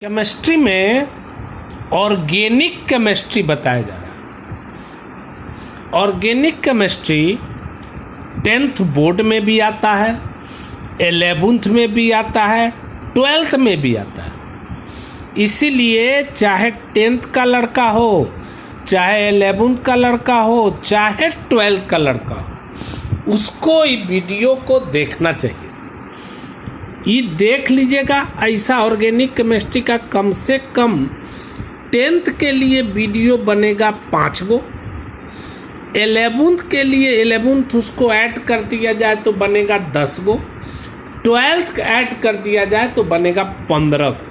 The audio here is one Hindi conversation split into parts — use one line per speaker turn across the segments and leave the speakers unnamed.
केमिस्ट्री में ऑर्गेनिक केमिस्ट्री बताया जा रहा है। ऑर्गेनिक केमिस्ट्री 10th बोर्ड में भी आता है, 11th में भी आता है, 12th में भी आता है। इसीलिए चाहे 10th का लड़का हो, चाहे 11th का लड़का हो, चाहे 12th का लड़का हो, उसको इस वीडियो को देखना चाहिए। ये देख लीजिएगा, ऐसा ऑर्गेनिक केमिस्ट्री का कम से कम 10th के लिए वीडियो बनेगा 5 गो, 11th के लिए 11th उसको ऐड कर दिया जाए तो बनेगा 10 गो, 12th ऐड कर दिया जाए तो बनेगा 15 गो।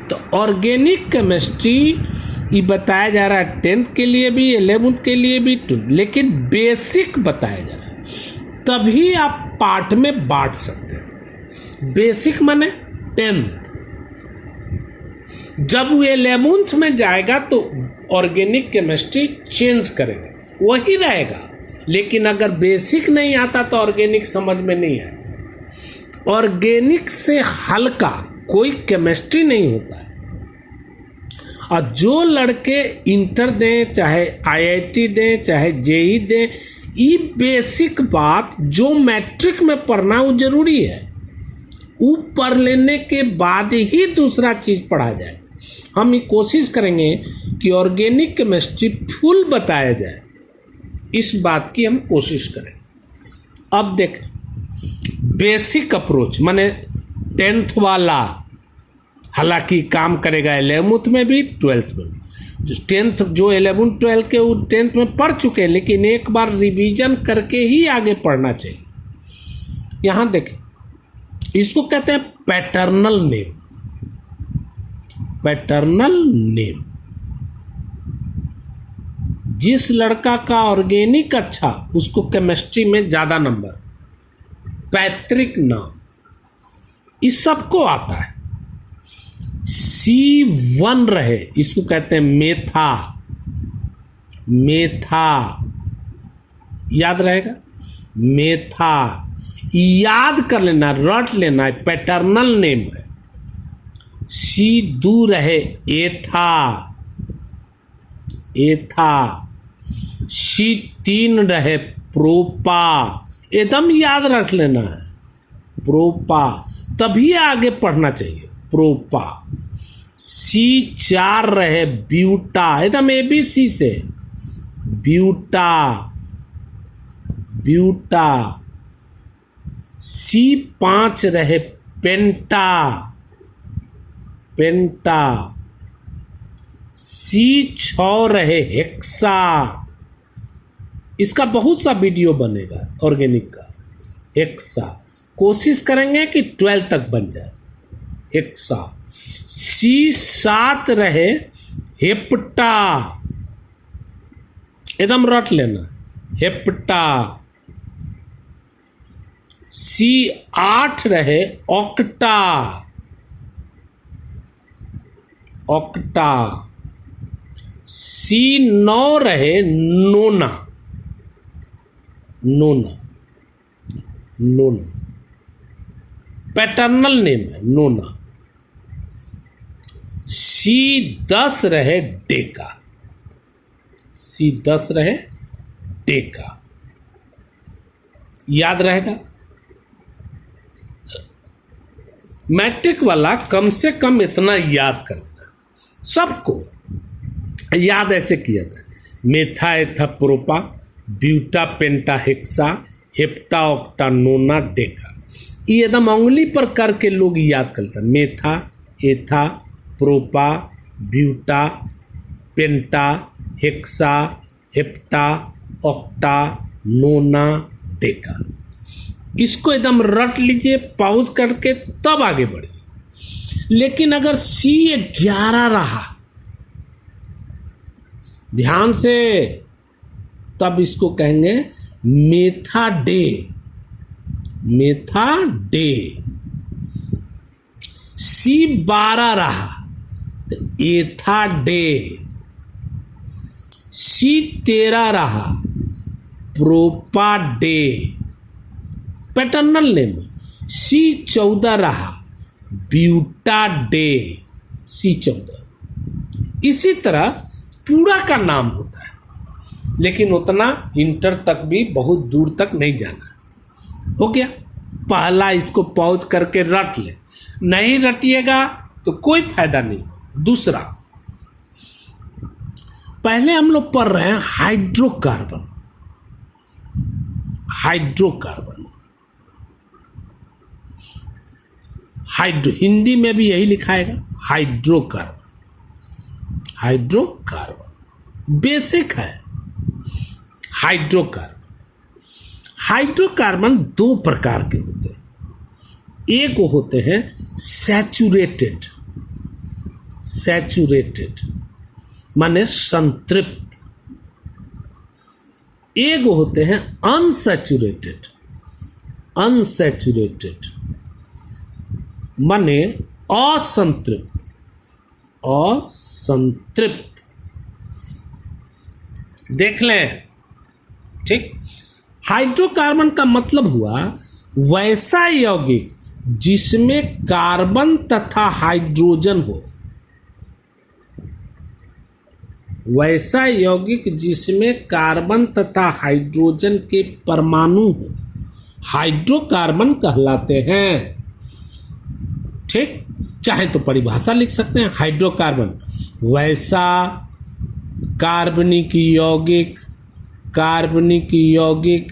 तो ऑर्गेनिक केमिस्ट्री ये बताया जा रहा है 10th के लिए भी, 11th के लिए भी, लेकिन बेसिक बताया जा रहा है, तभी आप पार्ट में बांट सकते हैं। बेसिक माने 10th, जब वो 11th में जाएगा तो ऑर्गेनिक केमिस्ट्री चेंज करेगा, वही रहेगा। लेकिन अगर बेसिक नहीं आता तो ऑर्गेनिक समझ में नहीं आएगा। ऑर्गेनिक से हल्का कोई केमिस्ट्री नहीं होता है। और जो लड़के इंटर दें, चाहे आईआईटी दें, चाहे जेई दें, ये बेसिक बात जो मैट्रिक में पढ़ना वो जरूरी है। वो पढ़ लेने के बाद ही दूसरा चीज पढ़ा जाए। हम ये कोशिश करेंगे कि ऑर्गेनिक केमिस्ट्री फुल बताया जाए, इस बात की हम कोशिश करें। अब देखें, बेसिक अप्रोच माने 10th वाला हालांकि काम करेगा 11th में भी, 12th में भी। 10th जो 11th 12th के वो 10th में पढ़ चुके हैं, लेकिन एक बार रिवीजन करके ही आगे पढ़ना चाहिए। यहां देखें, इसको कहते हैं पैटर्नल नेम। पैटर्नल नेम, जिस लड़का का ऑर्गेनिक अच्छा उसको केमिस्ट्री में ज्यादा नंबर। पैतृक नाम, इस सबको आता है। C1 रहे, इसको कहते हैं मेथा। मेथा याद रहेगा, मेथा याद कर लेना, रट लेना, पैटर्नल नेम है। C2 रहे एथा। एथा। C3 रहे प्रोपा, एकदम याद रख लेना है, प्रोपा, तभी आगे पढ़ना चाहिए, प्रोपा। C4 रहे ब्यूटा, एकदम ABC से, ब्यूटा। ब्यूटा। C5 रहे पेंटा। पेंटा। C6 रहे हेक्सा। इसका बहुत सा वीडियो बनेगा ऑर्गेनिक का, हेक्सा। कोशिश करेंगे कि 12 तक बन जाए, हेक्सा। C7 रहे हेप्टा, एकदम रट लेना, हेप्टा। C8 रहे ऑक्टा। ऑक्टा। C9 रहे नोना। नोना। नोना पैटर्नल नेम है, नोना। C10 रहे डेका। C10 रहे डेका, याद रहेगा। मैट्रिक वाला कम से कम इतना याद करना, सबको याद ऐसे किया था। मेथा एथा प्रोपा, ब्यूटा पेंटा हेक्सा, हेप्टा ऑक्टा नोना डेका। ये एकदम उंगली पर करके लोग याद करते हैं। मेथा, एथा, प्रोपा, ब्यूटा, पेंटा, हेक्सा, हेप्टा, ऑक्टा, नोना, डेका। इसको एकदम रट लीजिए, पॉज करके तब आगे बढ़िए। लेकिन अगर C11 रहा, ध्यान से, तब इसको कहेंगे मेथा डे। मेथा डे। C12 रहा तो एथा डे। C13 रहा प्रोपा डे। Paternal name. C14 रहा ब्यूटाडे C14। इसी तरह पूरा का नाम होता है, लेकिन उतना इंटर तक भी बहुत दूर तक नहीं जाना। हो गया, पहला इसको पॉज करके रट ले, नहीं रटिएगा तो कोई फायदा नहीं। दूसरा, पहले हम लोग पढ़ रहे हैं हाइड्रोकार्बन। हाइड्रोकार्बन, हाइड्रो, हिंदी में भी यही लिखाएगा हाइड्रोकार्बन। हाइड्रोकार्बन बेसिक है। हाइड्रोकार्बन, हाइड्रोकार्बन दो प्रकार के होते हैं। एक होते हैं सैचुरेटेड, सैचुरेटेड माने संतृप्त। एक होते हैं अनसैचुरेटेड, अनसैचुरेटेड माने असंतृप्त, असंतृप्त। देख लें, ठीक। हाइड्रोकार्बन का मतलब हुआ वैसा यौगिक जिसमें कार्बन तथा हाइड्रोजन हो, वैसा यौगिक जिसमें कार्बन तथा हाइड्रोजन के परमाणु हो, हाइड्रोकार्बन कहलाते हैं। ठीक, चाहे तो परिभाषा लिख सकते हैं, हाइड्रोकार्बन वैसा कार्बनिक यौगिक, कार्बनिक यौगिक,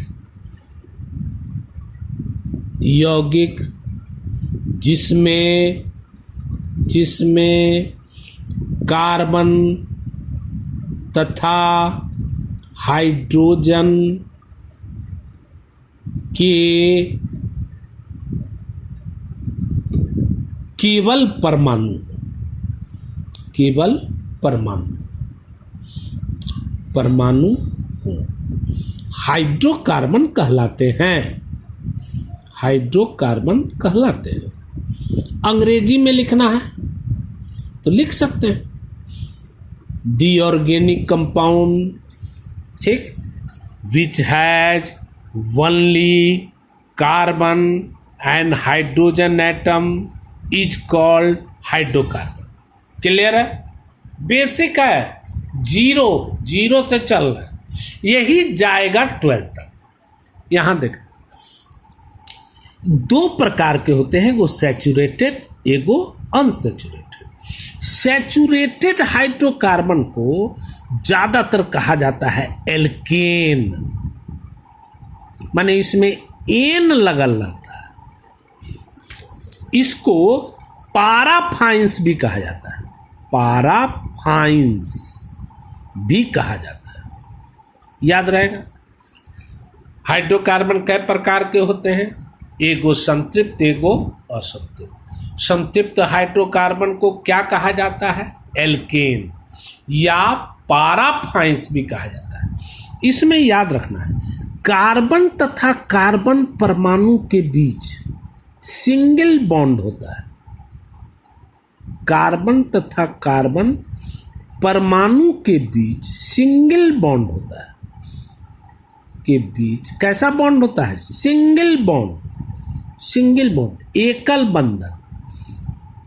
यौगिक जिसमें कार्बन तथा हाइड्रोजन के केवल परमाणु, केवल परमाणु, परमाणु हो, हाइड्रोकार्बन कहलाते हैं। हाइड्रोकार्बन कहलाते हैं। अंग्रेजी में लिखना है तो लिख सकते हैं दी ऑर्गेनिक कंपाउंड, ठीक, which has only carbon and hydrogen atom is called hydrocarbon. Clear है? बेसिक है, जीरो से चल रहा है, यही जाएगा 12 तक। यहां देख, दो प्रकार के होते हैं, वो सैचुरेटेड, एगो अनसैचुरेटेड। सैचुरेटेड हाइड्रोकार्बन को ज्यादातर कहा जाता है एल्केन, माने इसमें एन लगल रहता है। इसको पाराफाइंस भी कहा जाता है, पाराफाइंस भी कहा जाता है, याद रहेगा। हाइड्रोकार्बन कई प्रकार के होते हैं, एगो संतृप्त, एगो असंतृप्त। संतृप्त हाइड्रोकार्बन को क्या कहा जाता है? एल्केन या पाराफाइंस भी कहा जाता है। इसमें याद रखना है, कार्बन तथा कार्बन परमाणु के बीच सिंगल बॉन्ड होता है। कार्बन तथा कार्बन परमाणु के बीच सिंगल बॉन्ड होता है, के बीच कैसा बॉन्ड होता है? सिंगल बॉन्ड, सिंगल बॉन्ड, एकल बंधन,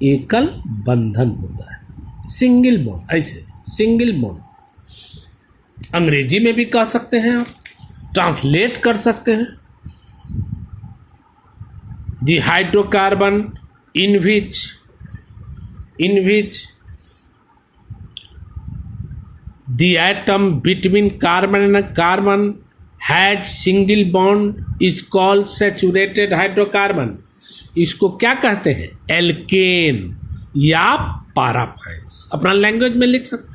एकल बंधन होता है, सिंगल बॉन्ड, ऐसे सिंगल बॉन्ड। अंग्रेजी में भी कह सकते हैं आप, ट्रांसलेट कर सकते हैं। The hydrocarbon in which the atom between carbon and carbon has single bond is called saturated hydrocarbon. इसको क्या कहते हैं? एल्केन या पाराफाइंस। अपना लैंग्वेज में लिख सकते हैं।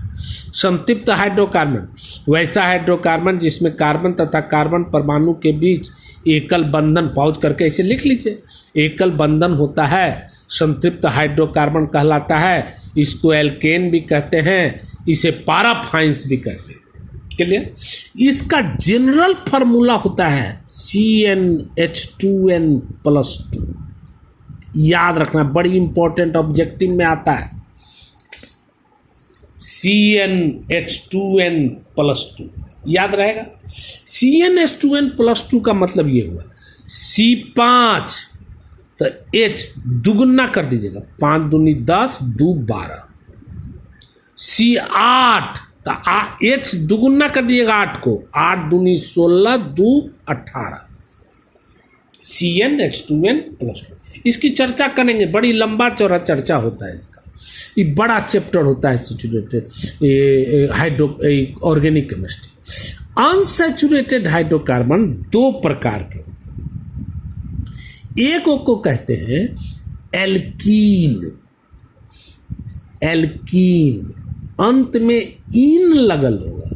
संतृप्त हाइड्रोकार्बन वैसा हाइड्रोकार्बन जिसमें कार्बन तथा कार्बन परमाणु के बीच एकल बंधन, पॉज करके इसे लिख लीजिए, एकल बंधन होता है, संतृप्त हाइड्रोकार्बन कहलाता है। इसको एल्केन भी कहते हैं, इसे पाराफाइंस भी कहते हैं। क्लियर? इसका जनरल फार्मूला होता है CnH2n+2। याद रखना, बड़ी इंपॉर्टेंट ऑब्जेक्टिव में आता है, CnH2n+2। याद रहेगा। CnH2n+2 का मतलब ये हुआ C5 तो H दुगुना कर दीजिएगा, 5 दूनी 10, 2 12, C 8, तो H दुगुना कर दीजिएगा 8 को, 8 दूनी 16, 2 18, CnH2n+2। इसकी चर्चा करेंगे, बड़ी लंबा चौड़ा चर्चा होता है इसका, ये बड़ा चैप्टर होता है saturated organic chemistry. Unsaturated hydrocarbon 2 प्रकार के होते हैं। एक को कहते हैं एल्कीन, एल्कीन अंत में इन लगल होगा,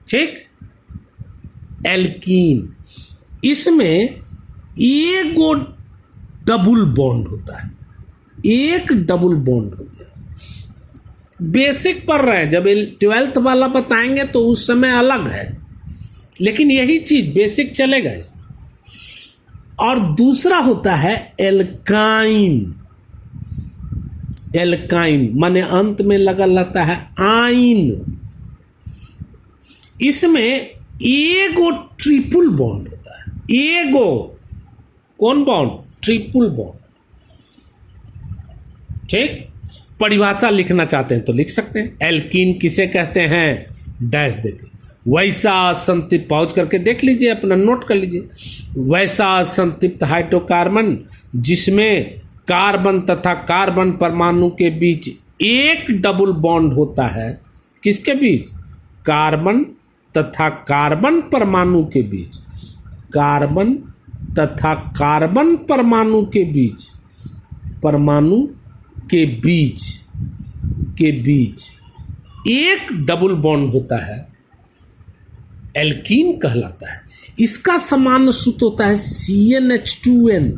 ठीक, एल्कीन। इसमें एगो डबल बॉन्ड होता है, एक डबल बॉन्ड होता है। बेसिक पढ़ रहे हैं, जब 12th वाला बताएंगे तो उस समय अलग है, लेकिन यही चीज बेसिक चलेगा इसमें। और दूसरा होता है एल्काइन, एल्काइन माने अंत में लगा रहता है आइन। इसमें एगो ट्रिपल बॉन्ड होता है, एगो कौन बॉन्ड, ट्रिपल बॉन्ड, ठीक। परिभाषा लिखना चाहते हैं तो लिख सकते हैं, एल्कीन किसे कहते हैं, डैश देके, वैसा संतृप्त, पॉज करके देख लीजिए, अपना नोट कर लीजिए। वैसा संतृप्त हाइड्रोकार्बन जिसमें कार्बन तथा कार्बन परमाणु के बीच एक डबल बॉन्ड होता है, किसके बीच, कार्बन तथा कार्बन परमाणु के बीच, कार्बन तथा कार्बन परमाणु के बीच, परमाणु के बीच एक डबल बॉन्ड होता है, एल्कीन कहलाता है। इसका समान सूत्र होता है CnH2n।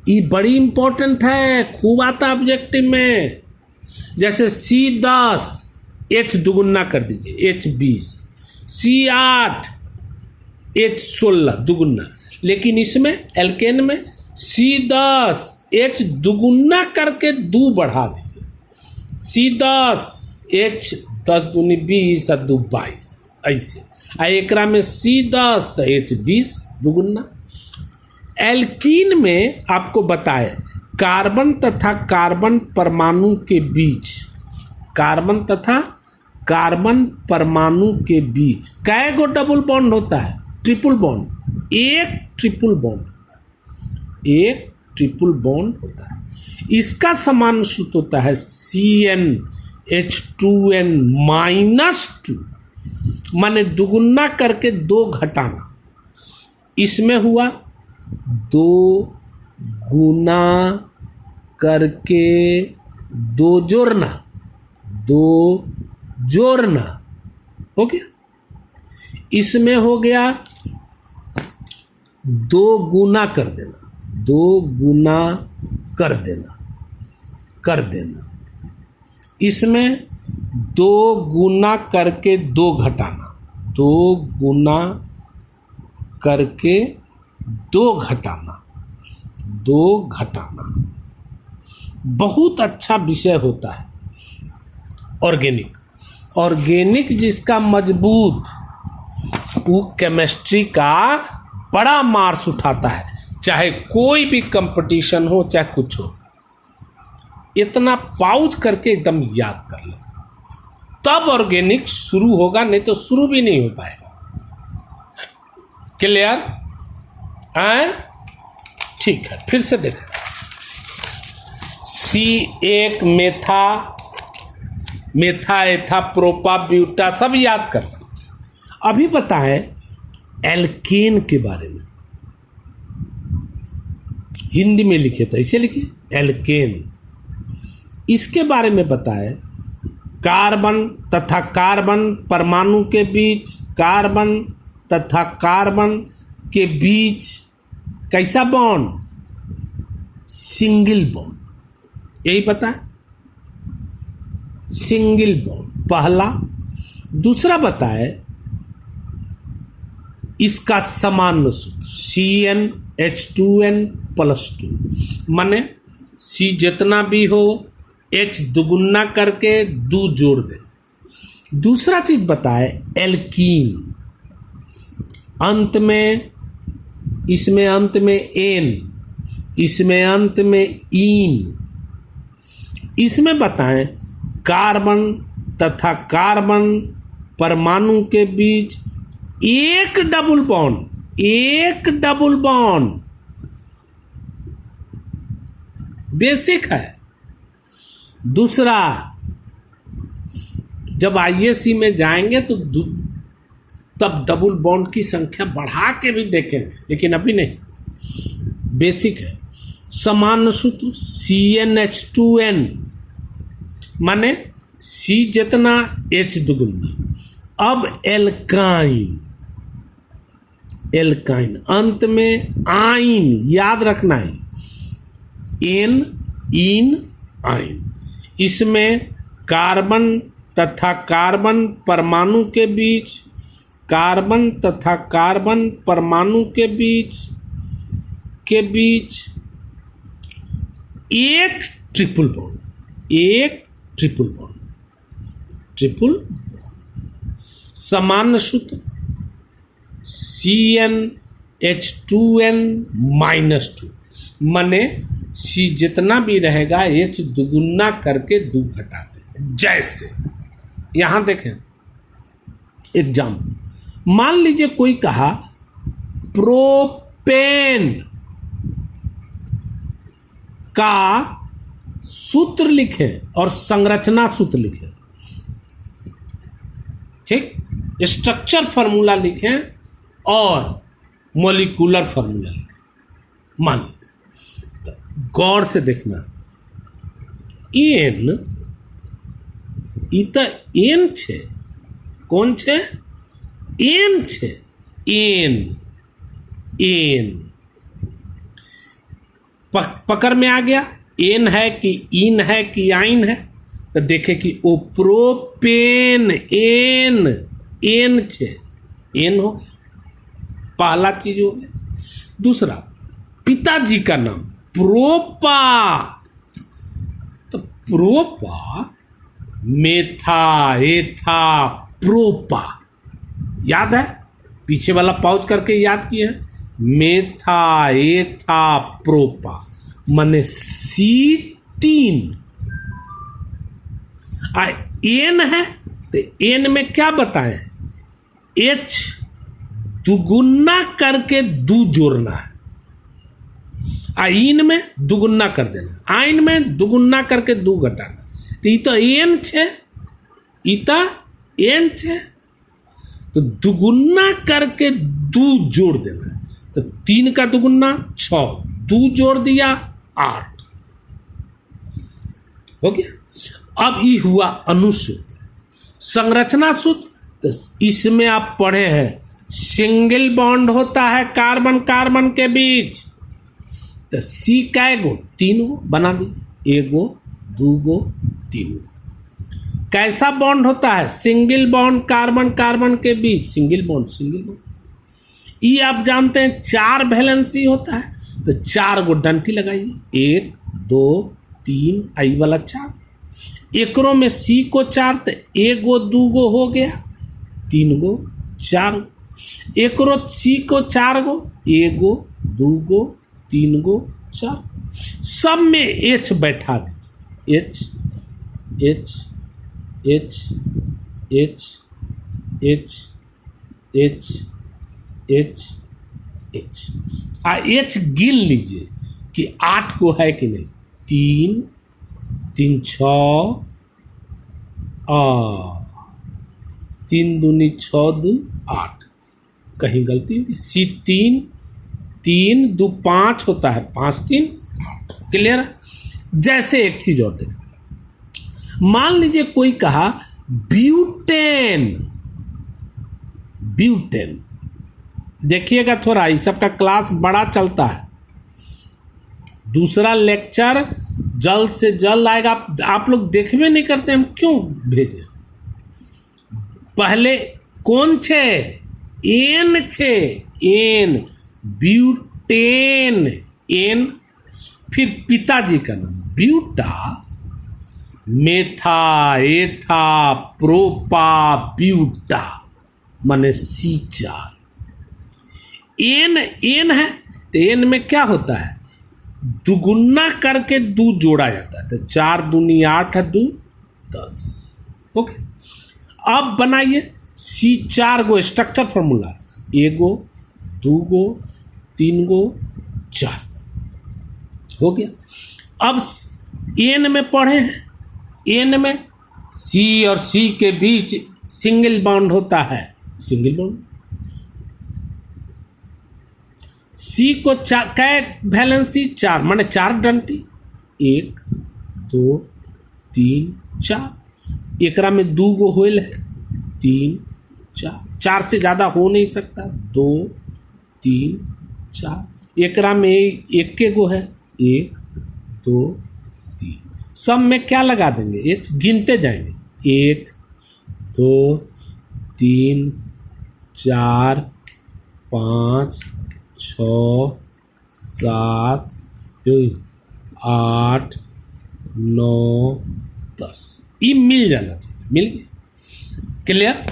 ये बड़ी इंपॉर्टेंट है, खूब आता ऑब्जेक्टिव में। जैसे C10, H दुगुना कर दीजिए, H20, C8, H16 दुगुना। लेकिन इसमें एल्केन में C10 H दुगुना करके 2 बढ़ा दीजिए, C10 H 10 दूनी 20 और 2 22, ऐसे। एकरा में C10 तो H20 दुगुना। एल्कीन में आपको बताए कार्बन तथा कार्बन परमाणु के बीच, कार्बन तथा कार्बन परमाणु के बीच कै गो डबल बॉन्ड होता है, ट्रिपल बॉन्ड, एक ट्रिपल बॉन्ड होता है, एक ट्रिपल बॉन्ड होता है। इसका समान सूत्र होता है CnH2n-2, माने दुगुना करके 2 घटाना। इसमें हुआ 2 गुना करके 2 जोड़ना, 2 जोड़ना हो गया। इसमें हो गया 2 गुना कर देना, 2 गुना कर देना, कर देना। इसमें 2 गुना करके 2 घटाना, 2 गुना करके 2 घटाना, 2 घटाना। बहुत अच्छा विषय होता है ऑर्गेनिक। ऑर्गेनिक जिसका मजबूत, वो केमिस्ट्री का बड़ा मार्क्स उठाता है, चाहे कोई भी कंपटीशन हो, चाहे कुछ हो। इतना पाउज करके एकदम याद कर ले, तब ऑर्गेनिक शुरू होगा, नहीं तो शुरू भी नहीं हो पाएगा। क्लियर है? ठीक है, फिर से देखें। C1 मेथा एथा प्रोपा ब्यूटा सब याद करना। अभी बताएं एल्केन के बारे में, हिंदी में लिखे तो ऐसे लिखिए एल्केन। इसके बारे में बताएं, कार्बन तथा कार्बन परमाणु के बीच, कार्बन तथा कार्बन के बीच कैसा बॉन्ड, सिंगल बॉन्ड। यही पता है, सिंगल बॉन्ड पहला। दूसरा बताए इसका समान सूत्र CnH2n+2, माने C जितना भी हो H दुगुना करके 2 जोड़ दे। दूसरा चीज बताए एल्कीन, अंत में इसमें अंत में एन, इसमें अंत में इन। इसमें बताएं कार्बन तथा कार्बन परमाणु के बीच एक डबल बॉन्ड, एक डबल बॉन्ड बेसिक है। दूसरा, जब आईएससी में जाएंगे तो तब डबल बॉन्ड की संख्या बढ़ा के भी देखेंगे, लेकिन अभी नहीं, बेसिक है। समान सूत्र CnH2n माने C जितना H दुगुना। अब एल्काइन, एल्काइन अंत में आइन, याद रखना है, एन इन आइन। इसमें कार्बन तथा कार्बन परमाणु के बीच, कार्बन तथा कार्बन परमाणु के बीच एक ट्रिपल बॉन्ड, एक ट्रिपल बॉन्ड, ट्रिपल बॉन्ड। समान सूत्र CnH2n-2 माने C जितना भी रहेगा H दुगुना करके 2 घटाते हैं। जैसे यहां देखें एग्जाम्पल, मान लीजिए कोई कहा प्रोपेन का सूत्र लिखे और संरचना सूत्र लिखे, ठीक, स्ट्रक्चर फॉर्मूला लिखें और मॉलिक्यूलर फॉर्मूला लिखें। मान लीजिए, गौर से देखना, एन एन छे, कौन छे, एन छे, एन एन पकड़ में आ गया। एन है कि इन है कि आइन है, तो देखे कि ओ प्रोपेन एन, एन छे, एन हो गया, पहला चीज हो गया। दूसरा, पिताजी का नाम प्रोपा, तो प्रोपा मेथा एथा प्रोपा, याद है, पीछे वाला पॉज करके याद किया है, मेथा एथा प्रोपा माने C3। एन है तो एन में क्या बताएं, H दुगुना करके 2 जोड़ना है, आइन में दुगुना कर देना, आइन में दुगुना करके 2 घटाना। तो ये तो एन छे, इता एन छे, तो दुगुना करके 2 जोड़ देना है। तो 3 का दुगुना 6, 2 जोड़ दिया 8 हो गया। अब ये हुआ अनुसूत्र। संरचना सूत्र, तो इसमें आप पढ़े हैं सिंगल बॉन्ड होता है कार्बन कार्बन के बीच, तो C कै गो, 3 गो बना दीजिए, 1 गो 2 गो 3 गो। कैसा बॉन्ड होता है, सिंगल बॉन्ड कार्बन कार्बन के बीच, सिंगल बॉन्ड, सिंगल बॉन्ड। ये आप जानते हैं 4 वैलेंसी होता है, तो 4 गो डंठी लगाइए, 1 2 3, आई वाला 4, एकरों में C को 4, तो 1 गो 2 गो हो गया, 3 गो 4 गो, एकरों C को 4 गो, 1 गो 2 गो 3 गो 4, सब में H बैठा दीजिए, H H H H H H H H H गिन लीजिए कि 8 को है कि नहीं, 3 3 6 3 दूनी 6 2 8, कहीं गलती होगी, C3 3 2 5 होता है, 5 3 8, क्लियर है। जैसे एक चीज और देखो, मान लीजिए कोई कहा ब्यूटेन, ब्यूटेन, देखिएगा थोड़ा, इस सब का क्लास बड़ा चलता है, दूसरा लेक्चर जल्द से जल्द आएगा। आप लोग देखबे नहीं करते, हम क्यों भेजे। पहले कौन छे, एन छे, एन ब्यूटेन, एन, फिर पिताजी का नाम ब्यूटा, मेथा एथा प्रोपा ब्यूटा माने C4। एन एन है तो एन में क्या होता है, दुगुना करके 2 जोड़ा जाता है, तो 4 दूनी 8 है, 2 10। ओके, अब बनाइए सी 4 गो स्ट्रक्चर फॉर्मूला, 1 गो 2 गो 3 गो 4 हो गया। अब एन में पढ़े हैं, एन में सी और सी के बीच सिंगल बॉन्ड होता है, सिंगल बॉन्ड। सी को कै वैलेंसी 4, माने 4 डंटी, 1 2 3 4, एकरा में 2 गो होल है, 3 4, 4 से ज़्यादा हो नहीं सकता, 2 3 4, एकरा में 1 के गो है, 1 2 3, सब में क्या लगा देंगे, एच गिनते जाएंगे, 1 2 3 4 5 6 7 8 9 10, ये मिल जाना चाहिए, मिल गया, क्लियर।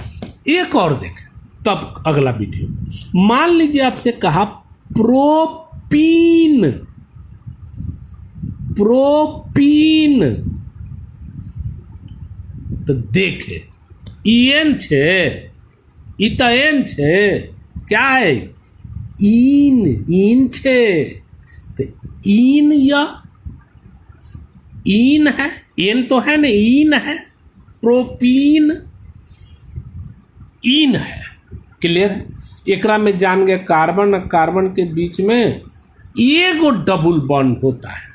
एक और देखें तब अगला वीडियो। मान लीजिए आपसे कहा प्रोपीन, प्रोपीन, तो देखे ईएन छे, ई तो एन छे, क्या है इन, इन छे, तो इन या इन है, एन तो है ना, इन है, प्रोपीन इन है, क्लियर है। एकरा में जान गए कार्बन और कार्बन के बीच में एगो डबल बॉन्ड होता है,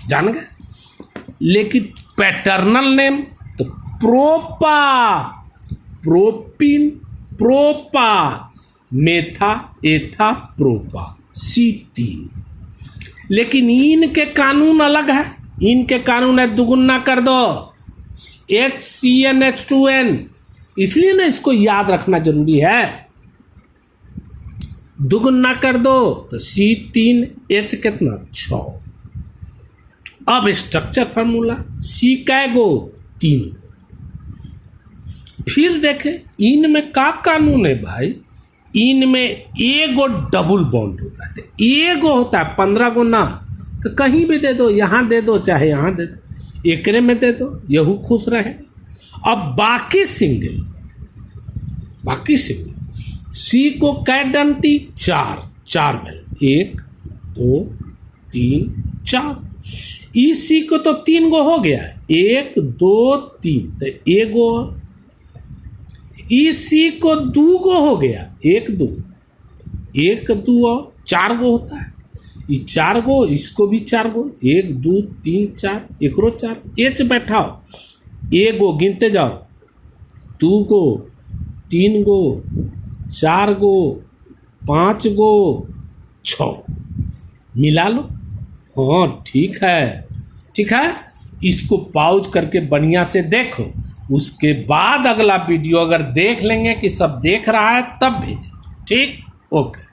जान गए। लेकिन पैटर्नल नेम तो प्रोपा, प्रोपीन, प्रोपा, मेथा एथा प्रोपा, C3। लेकिन इनके कानून अलग है, इनके कानून है दुगुना कर दो, HCnH2n, इसलिए ना इसको याद रखना जरूरी है, दुगुना कर दो तो C3H कितना 6। अब स्ट्रक्चर फार्मूला, C कै गो 3 गो। फिर देखे इन में का कानून है भाई, इन में एगो डबल बॉन्ड होता है, एगो होता है, 15 गो ना, तो कहीं भी दे दो, यहाँ दे दो चाहे यहाँ दे दो, एकरे में दे दो, यहू खुश रहेगा। अब बाकी सिंगल, बाकी सिंगल सी को कै डंटी 4, 4 बैलेंस, 1 2 3 4। ई सी को तो 3 गो हो गया, 1 2 3, तो एगो। ई सी को 2 गो हो गया, 1 2 1 2 और 4 गो होता है, ये 4 गो, इसको भी 4 गो, 1 2 3 4, एकरो 4, एच बैठाओ, एगो गिनते जाओ, 2 गो 3 गो 4 गो 5 गो 6, मिला लो। हाँ ठीक है, ठीक है, इसको पॉज करके बढ़िया से देखो, उसके बाद अगला वीडियो अगर देख लेंगे कि सब देख रहा है तब भेजें, ठीक, ओके।